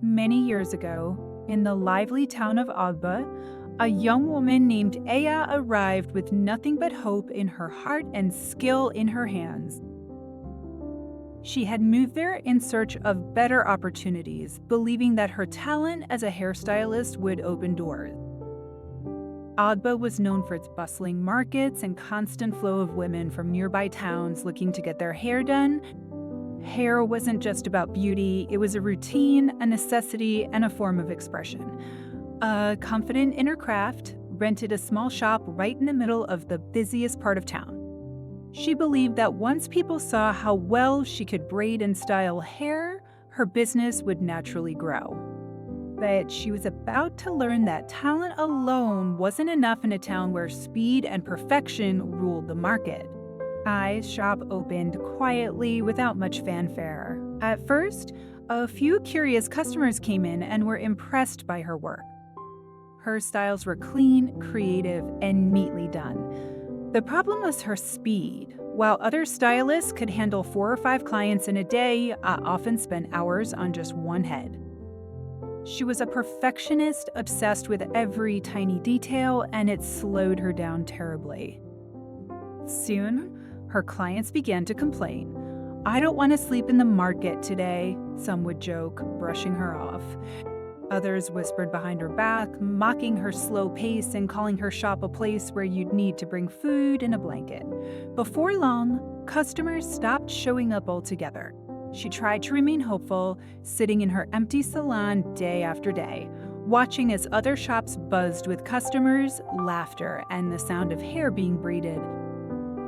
Many years ago, in the lively town of Agba, a young woman named Aya arrived with nothing but hope in her heart and skill in her hands. She had moved there in search of better opportunities, believing that her talent as a hairstylist would open doors. Agba was known for its bustling markets and constant flow of women from nearby towns looking to get their hair done. Hair wasn't just about beauty, it was a routine, a necessity, and a form of expression. Confident in her craft, rented a small shop right in the middle of the busiest part of town. She believed that once people saw how well she could braid and style hair, her business would naturally grow. But she was about to learn that talent alone wasn't enough in a town where speed and perfection ruled the market. Ai's shop opened quietly without much fanfare. At first, a few curious customers came in and were impressed by her work. Her styles were clean, creative, and neatly done. The problem was her speed. While other stylists could handle 4 or 5 clients in a day, I often spent hours on just one head. She was a perfectionist, obsessed with every tiny detail, and it slowed her down terribly. Soon, her clients began to complain. "I don't want to sleep in the market today," some would joke, brushing her off. Others whispered behind her back, mocking her slow pace and calling her shop a place where you'd need to bring food and a blanket. Before long, customers stopped showing up altogether. She tried to remain hopeful, sitting in her empty salon day after day, watching as other shops buzzed with customers, laughter, and the sound of hair being braided.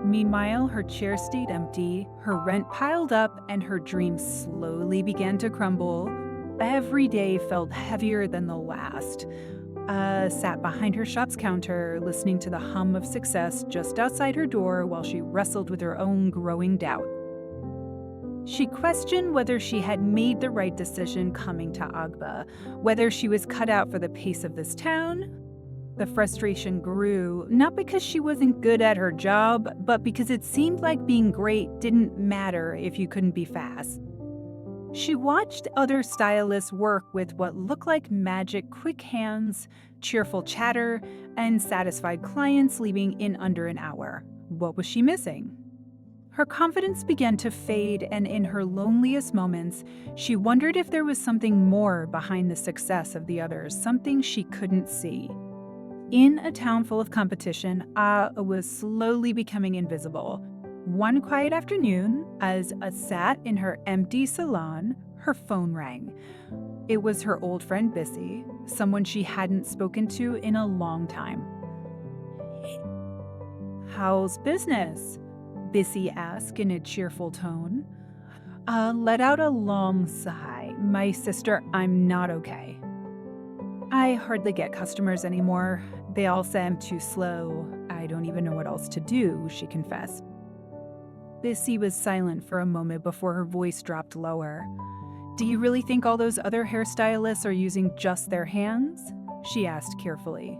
Meanwhile, her chair stayed empty, her rent piled up, and her dreams slowly began to crumble. Every day felt heavier than the last. Sat behind her shop's counter, listening to the hum of success just outside her door while she wrestled with her own growing doubt. She questioned whether she had made the right decision coming to Agba, whether she was cut out for the pace of this town. The frustration grew, not because she wasn't good at her job, but because it seemed like being great didn't matter if you couldn't be fast. She watched other stylists work with what looked like magic quick hands, cheerful chatter, and satisfied clients leaving in under an hour. What was she missing? Her confidence began to fade, and in her loneliest moments, she wondered if there was something more behind the success of the others, something she couldn't see. In a town full of competition, was slowly becoming invisible. One quiet afternoon, as sat in her empty salon, her phone rang. It was her old friend Bissy, someone she hadn't spoken to in a long time. "How's business?" Bissy asked in a cheerful tone. Let out a long sigh. "My sister, I'm not okay. I hardly get customers anymore. They all say I'm too slow. I don't even know what else to do," she confessed. Bissy was silent for a moment before her voice dropped lower. "Do you really think all those other hairstylists are using just their hands?" she asked carefully.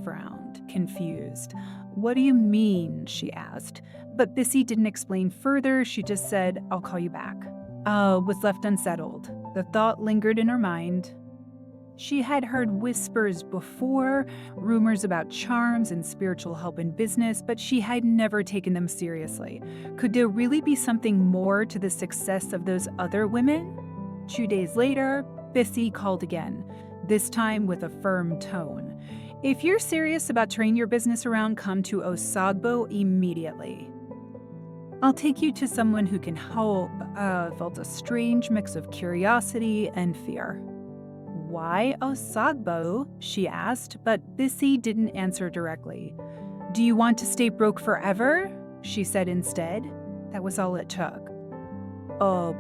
Frowned, confused. "What do you mean?" she asked. But Bissy didn't explain further. She just said, "I'll call you back." Was left unsettled. The thought lingered in her mind. She had heard whispers before, rumors about charms and spiritual help in business, but she had never taken them seriously. Could there really be something more to the success of those other women? 2 days later, Bissy called again, this time with a firm tone. "If you're serious about turning your business around, come to Osogbo immediately. I'll take you to someone who can help." Felt a strange mix of curiosity and fear. "Why Osogbo?" she asked, but Bissy didn't answer directly. "Do you want to stay broke forever?" she said instead. That was all it took.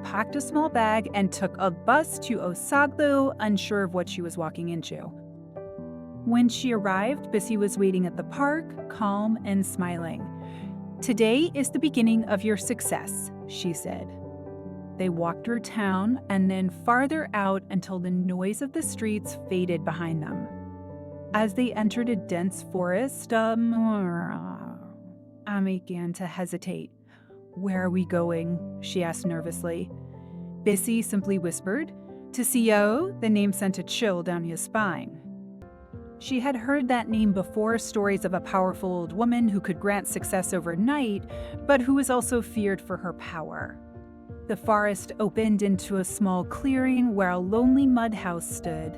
Packed a small bag and took a bus to Osogbo, unsure of what she was walking into. When she arrived, Bissy was waiting at the park, calm and smiling. "Today is the beginning of your success," she said. They walked through town and then farther out until the noise of the streets faded behind them. As they entered a dense forest, I began to hesitate. "Where are we going?" she asked nervously. Bissy simply whispered, To CO, the name sent a chill down his spine. She had heard that name before, stories of a powerful old woman who could grant success overnight, but who was also feared for her power. The forest opened into a small clearing where a lonely mud house stood,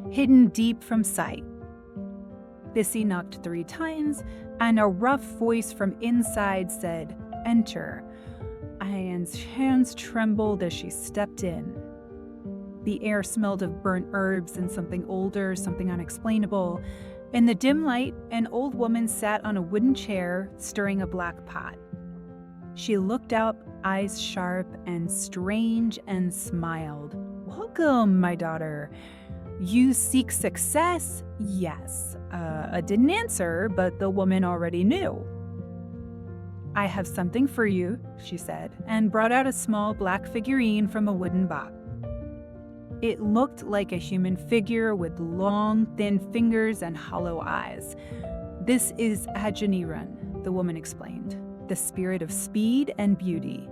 hidden deep from sight. Bissy knocked 3 times, and a rough voice from inside said, "Enter." Anne's hands trembled as she stepped in. The air smelled of burnt herbs and something older, something unexplainable. In the dim light, an old woman sat on a wooden chair, stirring a black pot. She looked up, eyes sharp and strange, and smiled. "Welcome, my daughter. You seek success?" "Yes." I didn't answer, but the woman already knew. "I have something for you," she said, and brought out a small black figurine from a wooden box. It looked like a human figure with long, thin fingers and hollow eyes. "This is Ajaniran," the woman explained, "the spirit of speed and beauty.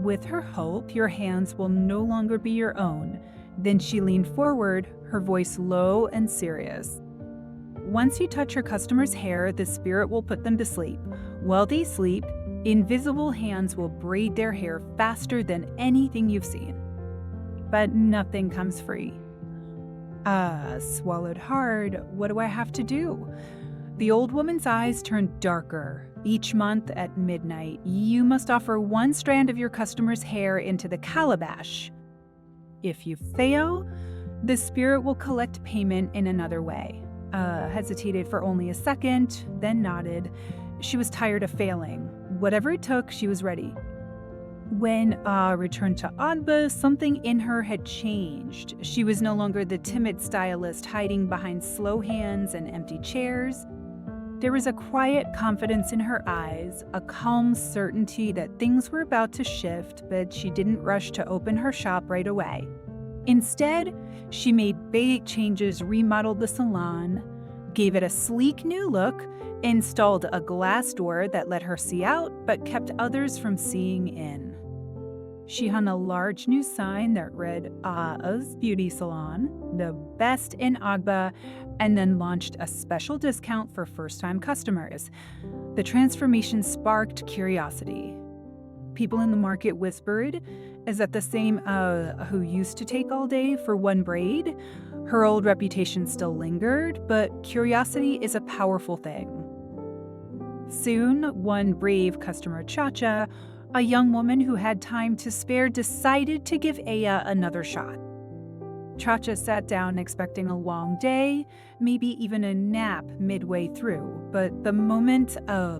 With her help, your hands will no longer be your own." Then she leaned forward, her voice low and serious. "Once you touch your customer's hair, the spirit will put them to sleep. While they sleep, invisible hands will braid their hair faster than anything you've seen. But nothing comes free." Swallowed hard. "What do I have to do?" The old woman's eyes turned darker. "Each month at midnight, you must offer 1 strand of your customer's hair into the calabash. If you fail, the spirit will collect payment in another way." Hesitated for only a second, then nodded. She was tired of failing. Whatever it took, she was ready. When returned to Anba, something in her had changed. She was no longer the timid stylist hiding behind slow hands and empty chairs. There was a quiet confidence in her eyes, a calm certainty that things were about to shift, but she didn't rush to open her shop right away. Instead, she made big changes, remodeled the salon, gave it a sleek new look, installed a glass door that let her see out but kept others from seeing in. She hung a large new sign that read A's Beauty Salon, the best in Agba, and then launched a special discount for first-time customers. The transformation sparked curiosity. People in the market whispered, "Is that the same who used to take all day for 1 braid?" Her old reputation still lingered, but curiosity is a powerful thing. Soon, one brave customer, Chacha, a young woman who had time to spare, decided to give Aya another shot. Chacha sat down expecting a long day, maybe even a nap midway through, but the moment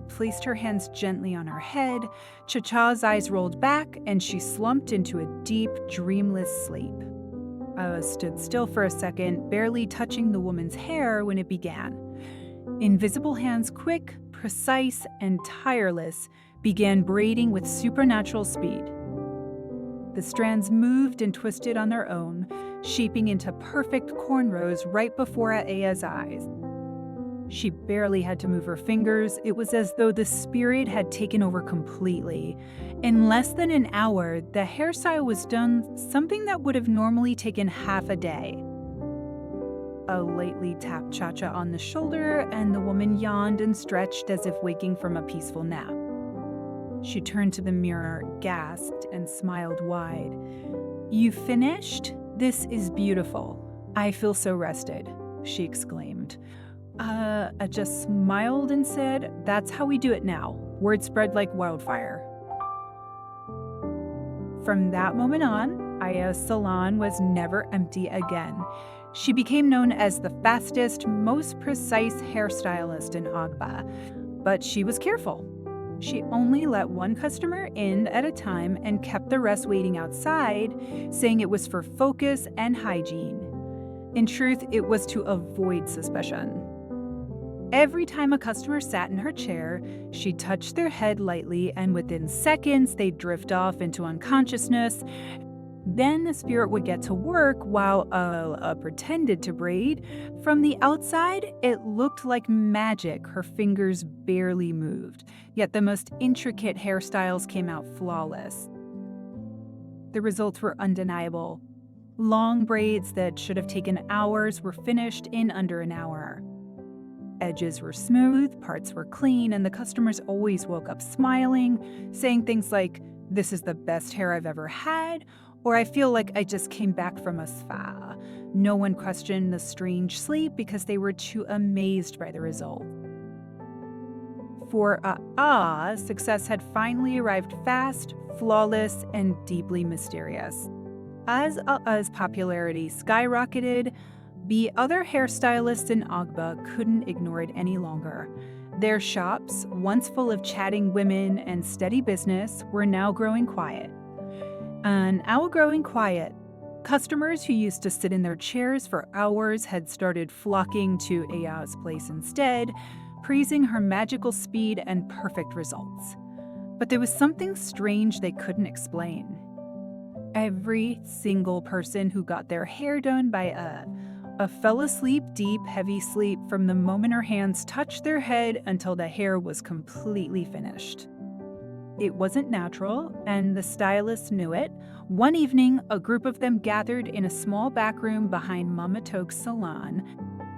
placed her hands gently on her head, Chacha's eyes rolled back and she slumped into a deep, dreamless sleep. Stood still for a second, barely touching the woman's hair when it began. Invisible hands, quick, precise, and tireless, began braiding with supernatural speed. The strands moved and twisted on their own, shaping into perfect cornrows right before Aya's eyes. She barely had to move her fingers. It was as though the spirit had taken over completely. In less than an hour, the hairstyle was done, something that would have normally taken half a day. A lightly tapped Chacha on the shoulder, and the woman yawned and stretched as if waking from a peaceful nap. She turned to the mirror, gasped, and smiled wide. "You finished? This is beautiful. I feel so rested," she exclaimed. I just smiled and said, "That's how we do it now." Word spread like wildfire. From that moment on, Aya's salon was never empty again. She became known as the fastest, most precise hairstylist in Agba. But she was careful. She only let 1 customer in at a time and kept the rest waiting outside, saying it was for focus and hygiene. In truth, it was to avoid suspicion. Every time a customer sat in her chair, she touched their head lightly, and within seconds, they'd drift off into unconsciousness. Then the spirit would get to work while pretended to braid. From the outside, it looked like magic. Her fingers barely moved, yet the most intricate hairstyles came out flawless. The results were undeniable. Long braids that should have taken hours were finished in under an hour. Edges were smooth, parts were clean, and the customers always woke up smiling, saying things like, "This is the best hair I've ever had," or "I feel like I just came back from a spa." No one questioned the strange sleep because they were too amazed by the result. For success had finally arrived fast, flawless, and deeply mysterious. As Aa's popularity skyrocketed, the other hairstylists in Agba couldn't ignore it any longer. Their shops, once full of chatting women and steady business, were now growing quiet. And now growing quiet, customers who used to sit in their chairs for hours had started flocking to Aa's place instead, praising her magical speed and perfect results. But there was something strange they couldn't explain. Every single person who got their hair done by fell asleep deep, heavy sleep from the moment her hands touched their head until the hair was completely finished. It wasn't natural, and the stylists knew it. One evening, a group of them gathered in a small back room behind Mama Toke's salon.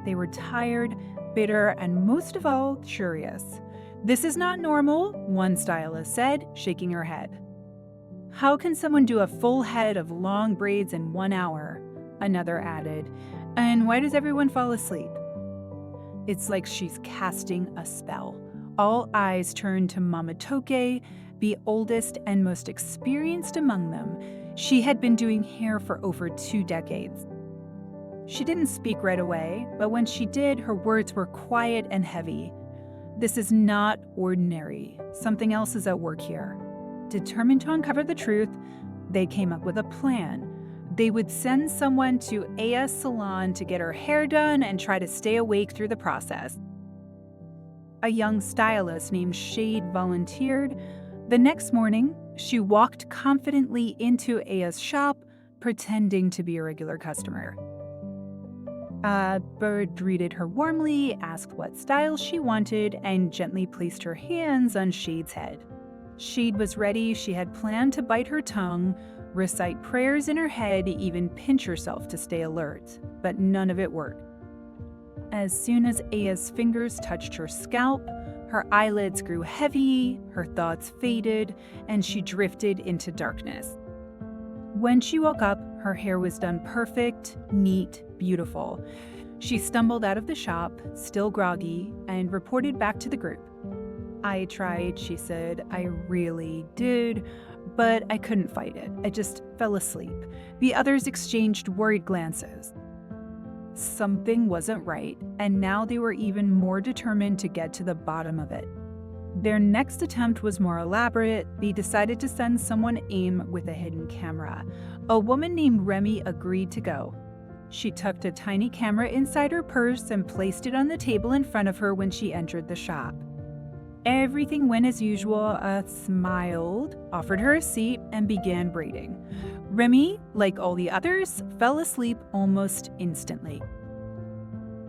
They were tired, bitter, and most of all, curious. "This is not normal," one stylist said, shaking her head. "How can someone do a full head of long braids in 1 hour?" Another added. "And why does everyone fall asleep?" It's like she's casting a spell. All eyes turned to Mama Toke, the oldest and most experienced among them. She had been doing hair for over 2 decades. She didn't speak right away, but when she did, her words were quiet and heavy. "This is not ordinary. Something else is at work here." Determined to uncover the truth, they came up with a plan. They would send someone to Aa's salon to get her hair done and try to stay awake through the process. A young stylist named Shade volunteered. The next morning, she walked confidently into Aa's shop, pretending to be a regular customer. Bird greeted her warmly, asked what style she wanted, and gently placed her hands on Shade's head. Shade was ready. She had planned to bite her tongue, recite prayers in her head, even pinch herself to stay alert, but none of it worked. As soon as Aa's fingers touched her scalp, her eyelids grew heavy, her thoughts faded, and she drifted into darkness. When she woke up, her hair was done perfect, neat, beautiful. She stumbled out of the shop, still groggy, and reported back to the group. "I tried," she said. "I really did, but I couldn't fight it. I just fell asleep." The others exchanged worried glances. Something wasn't right, and now they were even more determined to get to the bottom of it. Their next attempt was more elaborate. They decided to send someone aim with a hidden camera. A woman named Remy agreed to go. She tucked a tiny camera inside her purse and placed it on the table in front of her when she entered the shop. Everything went as usual. Smiled, offered her a seat, and began braiding. Remy, like all the others, fell asleep almost instantly.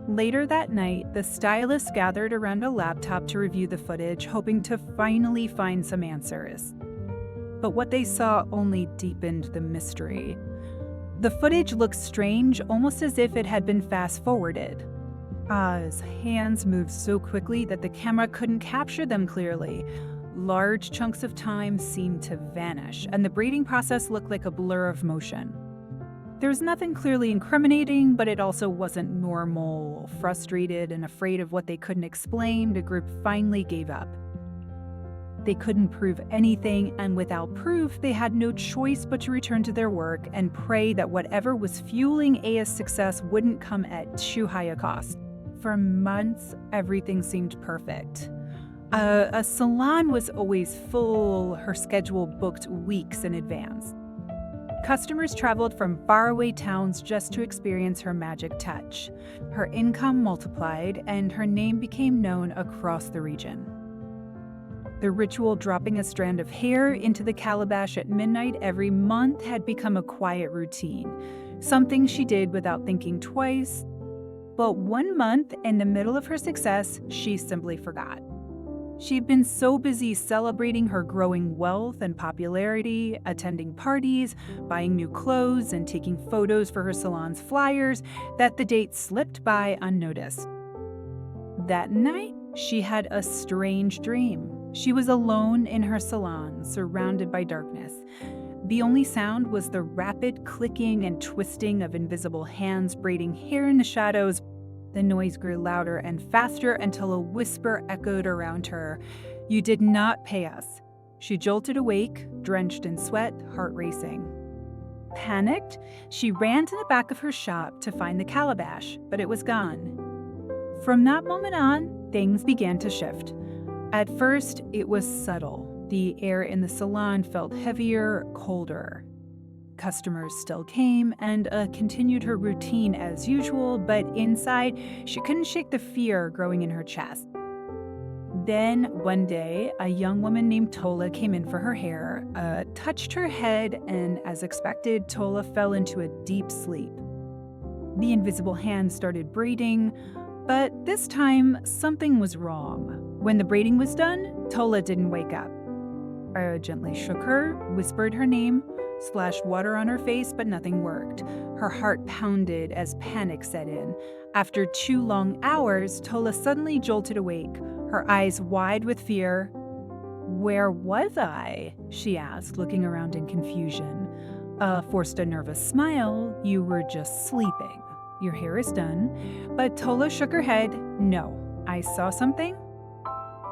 Later that night, the stylists gathered around a laptop to review the footage, hoping to finally find some answers. But what they saw only deepened the mystery. The footage looked strange, almost as if it had been fast-forwarded. Aa's hands moved so quickly that the camera couldn't capture them clearly. Large chunks of time seemed to vanish, and the braiding process looked like a blur of motion. There was nothing clearly incriminating, but it also wasn't normal. Frustrated and afraid of what they couldn't explain, the group finally gave up. They couldn't prove anything, and without proof, they had no choice but to return to their work and pray that whatever was fueling Aa's success wouldn't come at too high a cost. For months, everything seemed perfect. A salon was always full, her schedule booked weeks in advance. Customers traveled from faraway towns just to experience her magic touch. Her income multiplied, and her name became known across the region. The ritual dropping a strand of hair into the calabash at midnight every month had become a quiet routine, something she did without thinking twice. But one month, in the middle of her success, she simply forgot. She'd been so busy celebrating her growing wealth and popularity, attending parties, buying new clothes, and taking photos for her salon's flyers that the date slipped by unnoticed. That night, she had a strange dream. She was alone in her salon, surrounded by darkness. The only sound was the rapid clicking and twisting of invisible hands braiding hair in the shadows. The noise grew louder and faster until a whisper echoed around her. "You did not pay us." She jolted awake, drenched in sweat, heart racing. Panicked, she ran to the back of her shop to find the calabash, but it was gone. From that moment on, things began to shift. At first, it was subtle. The air in the salon felt heavier, colder. Customers still came and continued her routine as usual, but inside, she couldn't shake the fear growing in her chest. Then, one day, a young woman named Tola came in for her hair, touched her head, and as expected, Tola fell into a deep sleep. The invisible hand started braiding, but this time, something was wrong. When the braiding was done, Tola didn't wake up. I gently shook her, whispered her name, splashed water on her face, but nothing worked. Her heart pounded as panic set in. After 2 long hours, Tola suddenly jolted awake, her eyes wide with fear. "Where was I?" she asked, looking around in confusion. Forced a nervous smile. "You were just sleeping. Your hair is done." But Tola shook her head. "No, I saw something.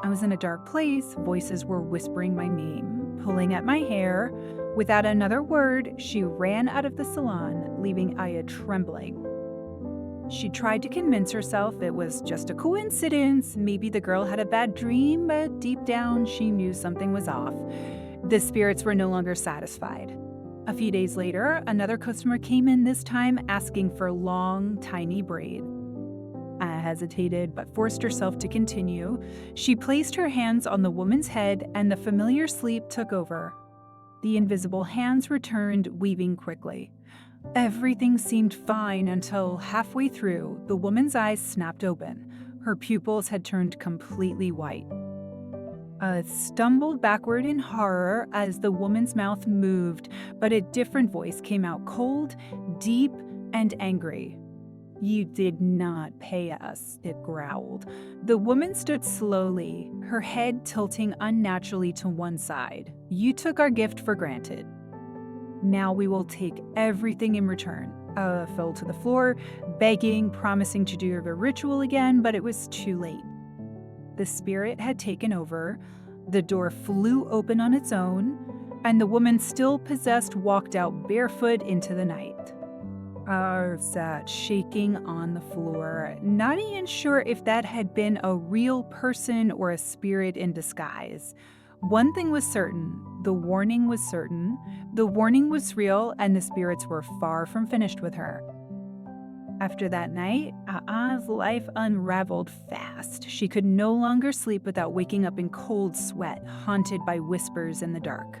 I was in a dark place. Voices were whispering my name, pulling at my hair." Without another word, she ran out of the salon, leaving Aya trembling. She tried to convince herself it was just a coincidence. Maybe the girl had a bad dream, but deep down, she knew something was off. The spirits were no longer satisfied. A few days later, another customer came in, this time asking for long, tiny braid. Aya hesitated, but forced herself to continue. She placed her hands on the woman's head, and the familiar sleep took over. The invisible hands returned, weaving quickly. Everything seemed fine until halfway through, the woman's eyes snapped open. Her pupils had turned completely white. Aya stumbled backward in horror as the woman's mouth moved, but a different voice came out, cold, deep, and angry. "You did not pay us," it growled. The woman stood slowly, her head tilting unnaturally to one side. "You took our gift for granted. Now we will take everything in return." Aya fell to the floor, begging, promising to do the ritual again, but it was too late. The spirit had taken over, the door flew open on its own, and the woman, still possessed, walked out barefoot into the night. Aya sat shaking on the floor, not even sure if that had been a real person or a spirit in disguise. One thing was certain, the warning was certain, the warning was real, and the spirits were far from finished with her. After that night, Aya's life unraveled fast. She could no longer sleep without waking up in cold sweat, haunted by whispers in the dark.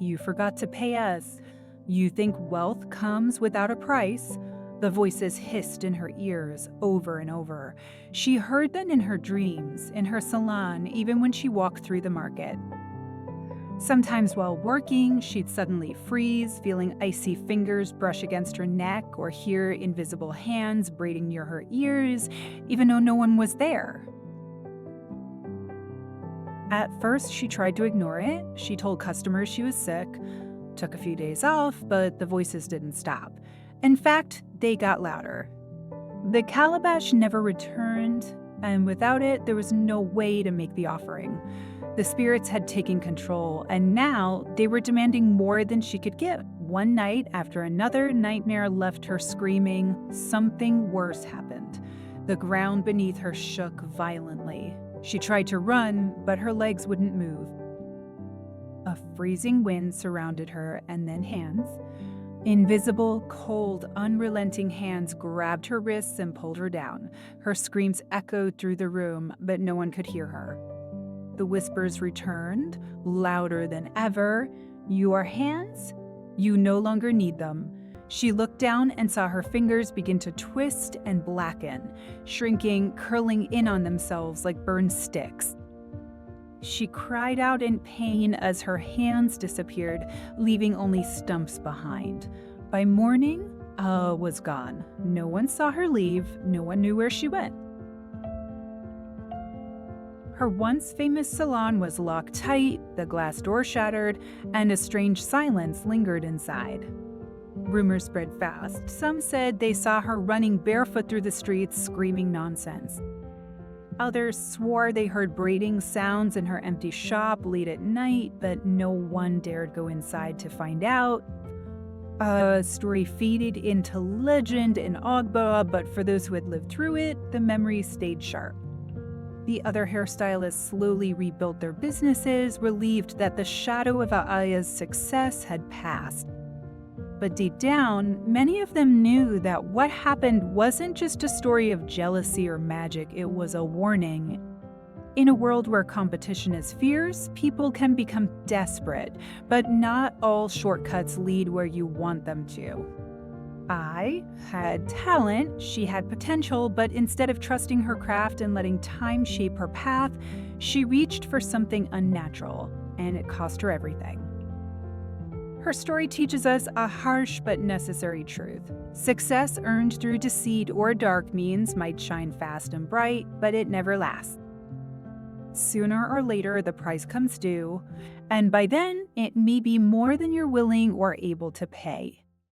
"You forgot to pay us. You think wealth comes without a price?" The voices hissed in her ears over and over. She heard them in her dreams, in her salon, even when she walked through the market. Sometimes while working, she'd suddenly freeze, feeling icy fingers brush against her neck, or hear invisible hands braiding near her ears, even though no one was there. At first, she tried to ignore it. She told customers she was sick, took a few days off, but the voices didn't stop. In fact, they got louder. The calabash never returned, and without it, there was no way to make the offering. The spirits had taken control, and now they were demanding more than she could give. One night after another, nightmare left her screaming. Something worse happened. The ground beneath her shook violently. She tried to run, but her legs wouldn't move. A freezing wind surrounded her, and then hands. Invisible, cold, unrelenting hands grabbed her wrists and pulled her down. Her screams echoed through the room, but no one could hear her. The whispers returned, louder than ever. "Your hands? You no longer need them." She looked down and saw her fingers begin to twist and blacken, shrinking, curling in on themselves like burned sticks. She cried out in pain as her hands disappeared, leaving only stumps behind. By morning, was gone. No one saw her leave, no one knew where she went. Her once famous salon was locked tight, the glass door shattered, and a strange silence lingered inside. Rumors spread fast. Some said they saw her running barefoot through the streets, screaming nonsense. Others swore they heard braiding sounds in her empty shop late at night, but no one dared go inside to find out. A story faded into legend in Ogba, but for those who had lived through it, the memory stayed sharp. The other hairstylists slowly rebuilt their businesses, relieved that the shadow of Aya's success had passed. But deep down, many of them knew that what happened wasn't just a story of jealousy or magic, it was a warning. In a world where competition is fierce, people can become desperate, but not all shortcuts lead where you want them to. I had talent, she had potential, but instead of trusting her craft and letting time shape her path, she reached for something unnatural, and it cost her everything. Her story teaches us a harsh but necessary truth. Success earned through deceit or dark means might shine fast and bright, but it never lasts. Sooner or later, the price comes due, and by then, it may be more than you're willing or able to pay.